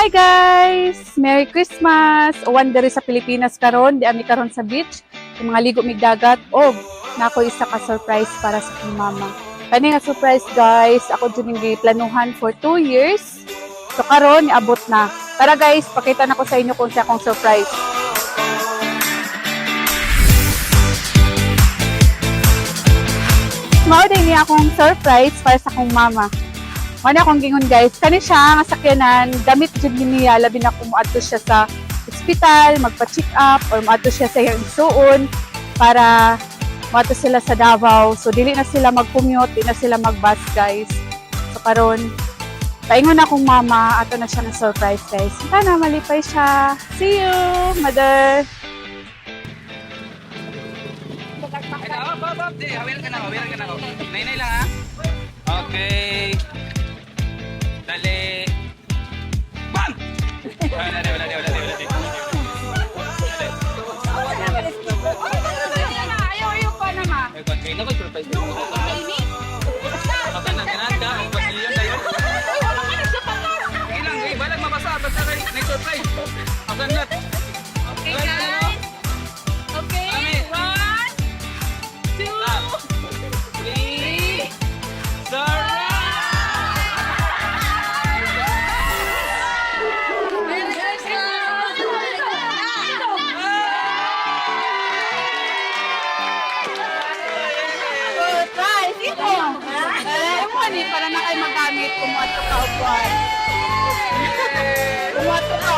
Hi guys! Merry Christmas! Uwan diri sa Pilipinas karon, di ami karon sa beach, yung mga ligo mig dagat og nako isa ka surprise para sa akong mama. Kani nga surprise guys, ako jud ning planuhan for 2 years. So karon niabot na. Tara guys, pakita na ko sa inyo kung sa akong surprise. Mao din niya akong surprise para sa akong mama. Mao na akong gingon guys, kani siya nga sakyanan, gamit jud niya labi na kung moadto siya sa ospital, magpa-check up or moadto siya sa iyang igsuon para moadto sila sa Davao. So dili na sila mag-commute, dili na sila mag-bus guys. So karon paingon akong mama, ato na siya na surprise guys. Sana malipay siya. See you, mother. Hawil ka na. Nainay lang ha. Okay. Dali. Bam! Wala di. Ayaw pa naman. Okay, na ko surprise. Maganda ka. Magpasiliyan tayo. Ilang balag mabasa basta kay na surprise. Maganda. Okay guys. Okay. 1, 2, 3. Surprise! Para na kayo magamit kung ato ka upuan. Kung ato ka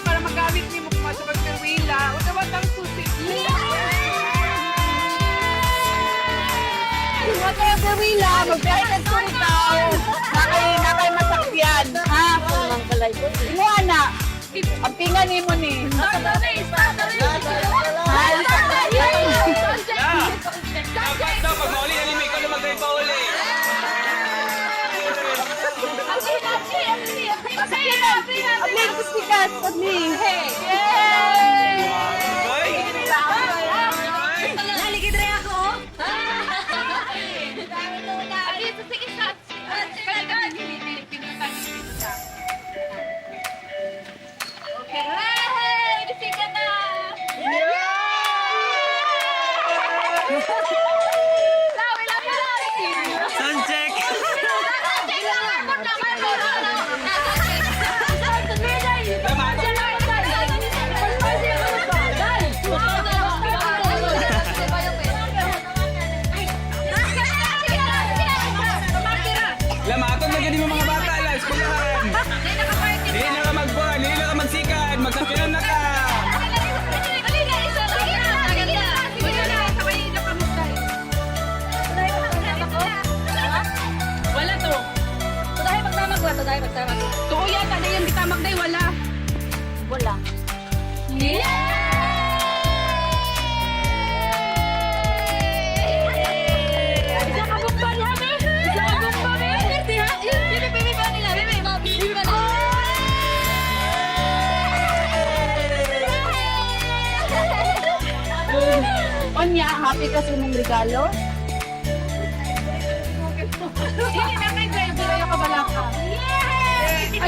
para magamit ni mo kung ato pagkawila. O dapat ang susi. Huwag kayo gawila, magbiyahe ka sa itaw. Nakay masakyan. Ha? Imuha na. Ang pingan ni mo ni. Dapat daw, pag mauli, alimay ko na mag-drive pa uli. Abli, kusikas. Abli. Sound check! Lamatod na ganyan mga bata, alas, kulahan. Hindi na ka magbuhan, hindi na ka magsikan, magsakinan na ka. Wala to. Tudahay magtamag. Tuo yan, kada yan bitamag day, wala. Wala. Onya, happy ka sa mong regalo? Hindi na kay driver ayo ka balaka.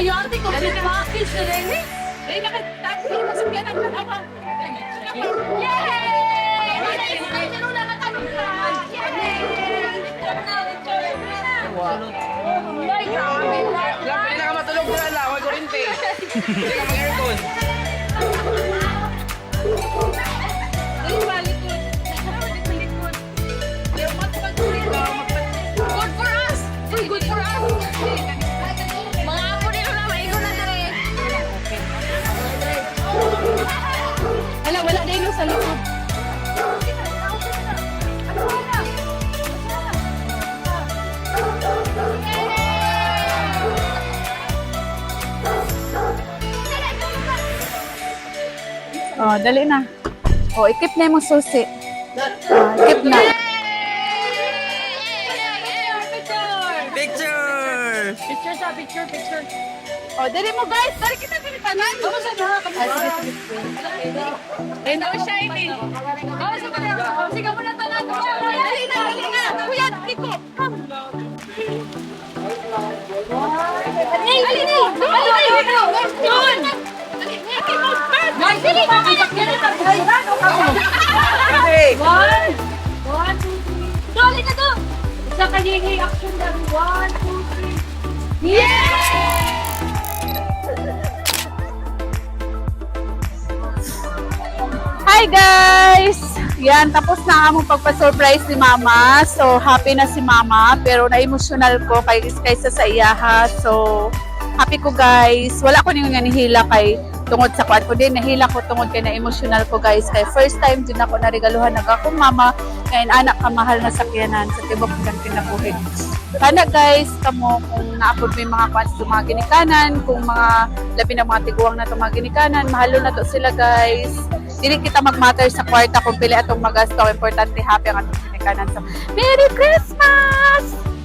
Ayo ate ko din package na rin. Dai na taxi masakyan ang katawa. Yay! Ano na tanong ka? Ay, grabe. Hindi na ka matulog na lang, wag kurinti. Hindi ka mag-aircon. Ay, malikot. Malikot. Ayaw matupag-ulit ba? Good for us! Uy, good for us! Mga apo nilo na, maigo na dali. Hala, wala na ino sa likod. Oh, dali na. Oh, ikip na yung susi. Ikip na. Picture! Picture sa picture. O, dali mo guys. Dali kita pinitanan. Ano sa lahat? No shining. Oh, sige mo na tanan. Dali na. Kuya, Nico. Hi guys! Yan, tapos na ang among pagpa-surprise ni Mama. So, happy na si Mama. Pero na-emotional ko kaysa sa iyaha. So, happy ko guys. Wala ko niyong nanihila kay tungod sa kuwan ko din. Nahila ko tungod kay na-emotional ko guys. Kay first time din ako narigaluhan ng akong mama. Kaya anak ka mahal na sakyanan sa tibok ng kinabuhi. Sana guys, kamo kung naapod mo yung mga kwans sa mga ginikanan, kung mga labi ng mga tiguang na itong mga ginikanan, mahalo na to sila guys. Dili kita mag-matter sa kwarta kung pili atong magasto. Importante happy ang atong ginikanan. So, Merry Christmas!